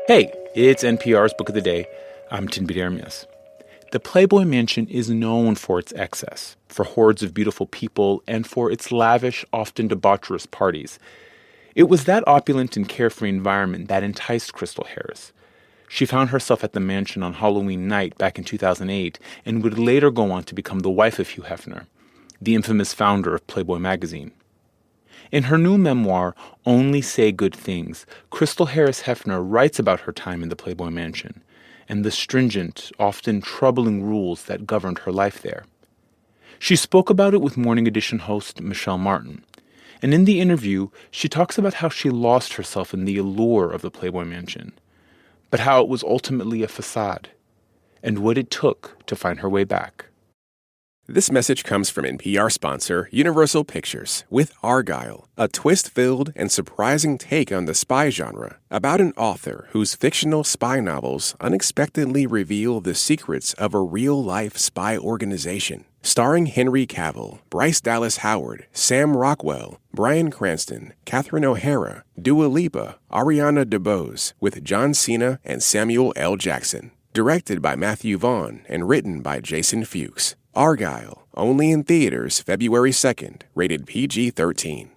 Hey, it's NPR's Book of the Day. I'm Tinbit Ermias. The Playboy Mansion is known for its excess, for hordes of beautiful people, and for its lavish, often debaucherous parties. It was that opulent and carefree environment that enticed Crystal Harris. She found herself at the mansion on Halloween night back in 2008 and would later go on to become the wife of Hugh Hefner, the infamous founder of Playboy magazine. In her new memoir, Only Say Good Things, Crystal Harris Hefner writes about her time in the Playboy Mansion and the stringent, often troubling rules that governed her life there. She spoke about it with Morning Edition host Michel Martin. And in the interview, she talks about how she lost herself in the allure of the Playboy Mansion, but how it was ultimately a facade, and what it took to find her way back. This message comes from NPR sponsor Universal Pictures with Argylle, a twist-filled and surprising take on the spy genre about an author whose fictional spy novels unexpectedly reveal the secrets of a real-life spy organization. Starring Henry Cavill, Bryce Dallas Howard, Sam Rockwell, Bryan Cranston, Catherine O'Hara, Dua Lipa, Ariana DeBose, with John Cena and Samuel L. Jackson. Directed by Matthew Vaughn and written by Jason Fuchs. Argylle, only in theaters February 2nd, rated PG-13.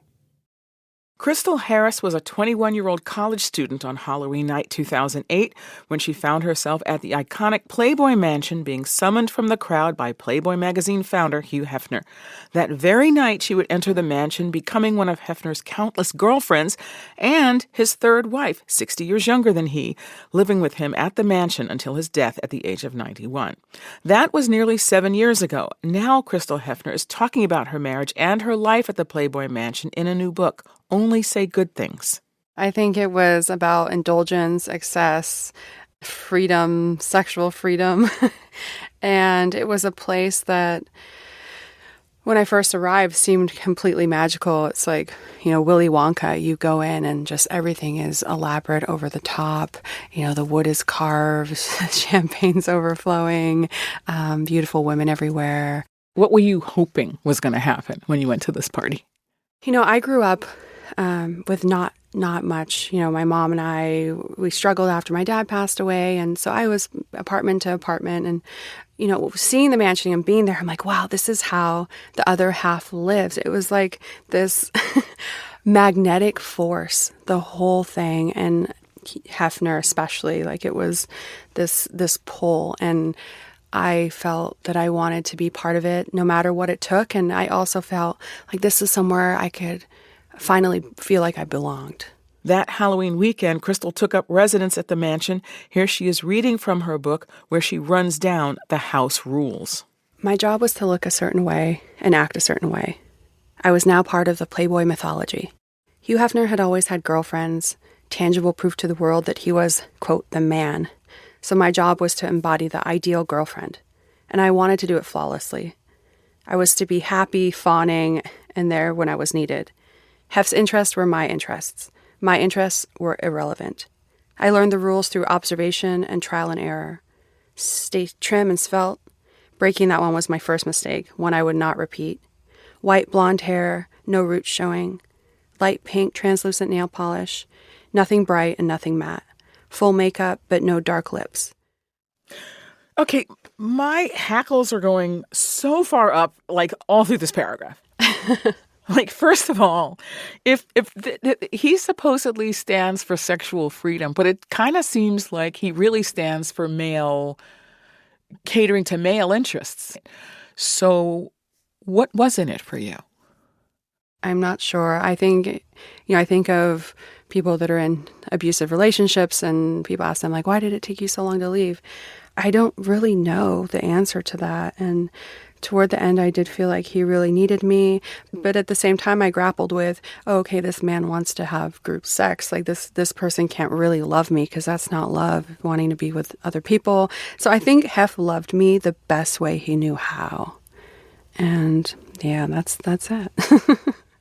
Crystal Harris was a 21-year-old college student on Halloween night 2008 when she found herself at the iconic Playboy Mansion being summoned from the crowd by Playboy magazine founder Hugh Hefner. That very night, she would enter the mansion, becoming one of Hefner's countless girlfriends and his third wife, 60 years younger than he, living with him at the mansion until his death at the age of 91. That was nearly 7 years ago. Now Crystal Hefner is talking about her marriage and her life at the Playboy Mansion in a new book, Only Say Good Things. I think it was about indulgence, excess, freedom, sexual freedom. And it was a place that, when I first arrived, seemed completely magical. It's like, Willy Wonka. You go in and just everything is elaborate, over the top. The wood is carved, champagne's overflowing, beautiful women everywhere. What were you hoping was going to happen when you went to this party? I grew up with not much. My mom and we struggled after my dad passed away. And so I was apartment to apartment and, seeing the mansion and being there, I'm like, wow, this is how the other half lives. It was like this magnetic force, the whole thing. And Hefner especially, like it was this pull. And I felt that I wanted to be part of it no matter what it took. And I also felt like this is somewhere I could finally feel like I belonged. That Halloween weekend, Crystal took up residence at the mansion. Here she is reading from her book where she runs down the house rules. My job was to look a certain way and act a certain way. I was now part of the Playboy mythology. Hugh Hefner had always had girlfriends, tangible proof to the world that he was, quote, the man. So my job was to embody the ideal girlfriend, and I wanted to do it flawlessly. I was to be happy, fawning, and there when I was needed. Hef's interests were my interests. My interests were irrelevant. I learned the rules through observation and trial and error. Stay trim and svelte. Breaking that one was my first mistake, one I would not repeat. White blonde hair, no roots showing. Light pink translucent nail polish. Nothing bright and nothing matte. Full makeup, but no dark lips. Okay, my hackles are going so far up, like all through this paragraph. Like, first of all, if he supposedly stands for sexual freedom, but it kind of seems like he really stands for catering to male interests. So what was in it for you? I'm not sure. I think, I think of people that are in abusive relationships and people ask them, like, why did it take you so long to leave? I don't really know the answer to that. And toward the end, I did feel like he really needed me. But at the same time, I grappled with, okay, this man wants to have group sex. Like this person can't really love me because that's not love, wanting to be with other people. So I think Hef loved me the best way he knew how. And yeah, that's it.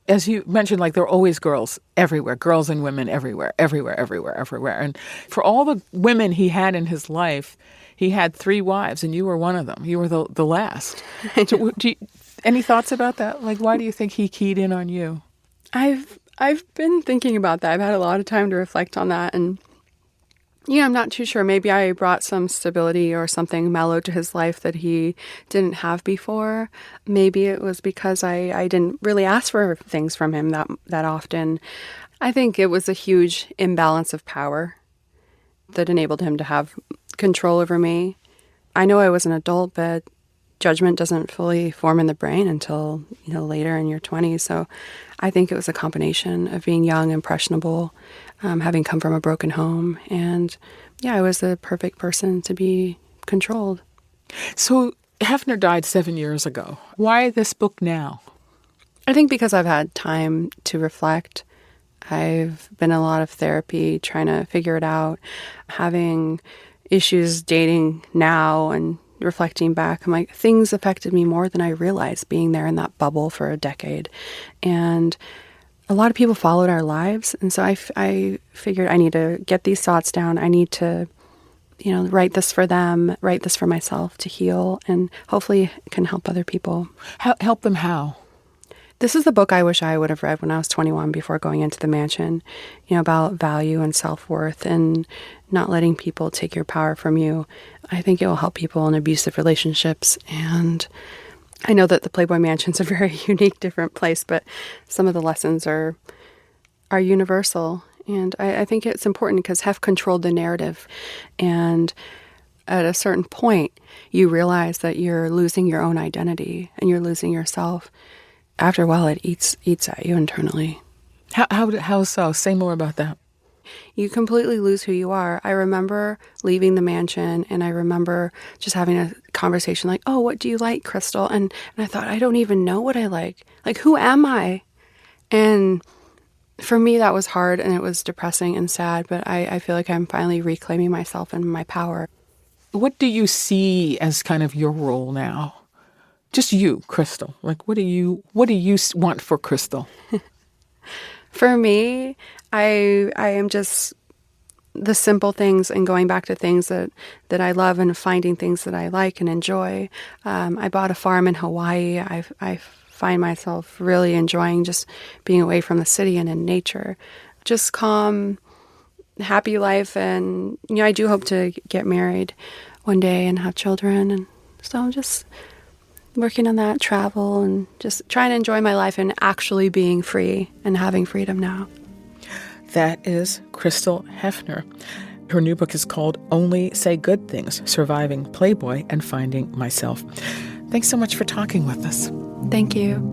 As you mentioned, like, there are always girls everywhere, girls and women everywhere. And for all the women he had in his life, he had 3 wives, and you were one of them. You were the last. So, any thoughts about that? Like, why do you think he keyed in on you? I've been thinking about that. I've had a lot of time to reflect on that. And Yeah, I'm not too sure. Maybe I brought some stability or something mellow to his life that he didn't have before. Maybe it was because I didn't really ask for things from him that often. I think it was a huge imbalance of power that enabled him to have control over me. I know I was an adult, but judgment doesn't fully form in the brain until, later in your 20s. So I think it was a combination of being young, impressionable, having come from a broken home. And yeah, I was the perfect person to be controlled. So Hefner died 7 years ago. Why this book now? I think because I've had time to reflect. I've been in a lot of therapy trying to figure it out, having issues dating now and reflecting back. I'm like, things affected me more than I realized being there in that bubble for a decade. And a lot of people followed our lives. And so I figured I need to get these thoughts down. I need to, write this for them, write this for myself to heal, and hopefully it can help other people. Help them how? This is the book I wish I would have read when I was 21 before going into the mansion, about value and self-worth and not letting people take your power from you. I think it will help people in abusive relationships. And I know that the Playboy Mansion's a very unique, different place, but some of the lessons are universal. And I think it's important because Hef controlled the narrative. And at a certain point, you realize that you're losing your own identity and you're losing yourself. After a while, it eats at you internally. How so? Say more about that. You completely lose who you are. I remember leaving the mansion, and I remember just having a conversation like, oh, what do you like, Crystal? And I thought, I don't even know what I like. Like, who am I? And for me, that was hard, and it was depressing and sad, but I feel like I'm finally reclaiming myself and my power. What do you see as kind of your role now? Just you, Crystal. Like, what do you want for Crystal? For me, I am just the simple things and going back to things that I love and finding things that I like and enjoy. I bought a farm in Hawaii. I find myself really enjoying just being away from the city and in nature. Just calm, happy life. And, I do hope to get married one day and have children. And so I'm just working on that, travel, and just trying to enjoy my life and actually being free and having freedom now. That is Crystal Hefner. Her new book is called Only Say Good Things, Surviving Playboy and Finding Myself. Thanks so much for talking with us. Thank you.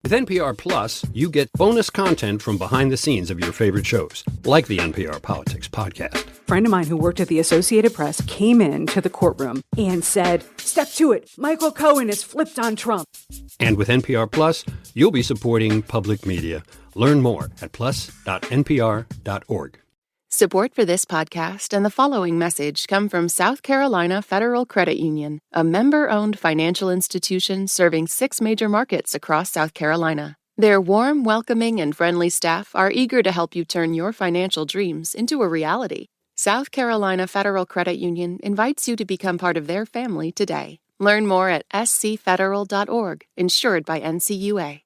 With NPR Plus, you get bonus content from behind the scenes of your favorite shows, like the NPR Politics podcast. A friend of mine who worked at the Associated Press came into the courtroom and said, "Step to it, Michael Cohen has flipped on Trump." And with NPR Plus, you'll be supporting public media. Learn more at plus.npr.org. Support for this podcast and the following message come from South Carolina Federal Credit Union, a member-owned financial institution serving 6 major markets across South Carolina. Their warm, welcoming, and friendly staff are eager to help you turn your financial dreams into a reality. South Carolina Federal Credit Union invites you to become part of their family today. Learn more at scfederal.org, insured by NCUA.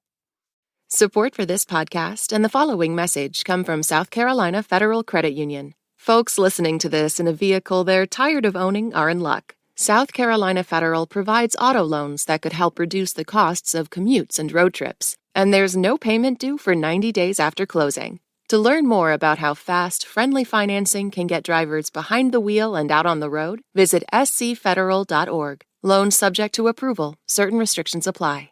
Support for this podcast and the following message come from South Carolina Federal Credit Union. Folks listening to this in a vehicle they're tired of owning are in luck. South Carolina Federal provides auto loans that could help reduce the costs of commutes and road trips. And there's no payment due for 90 days after closing. To learn more about how fast, friendly financing can get drivers behind the wheel and out on the road, visit scfederal.org. Loans subject to approval. Certain restrictions apply.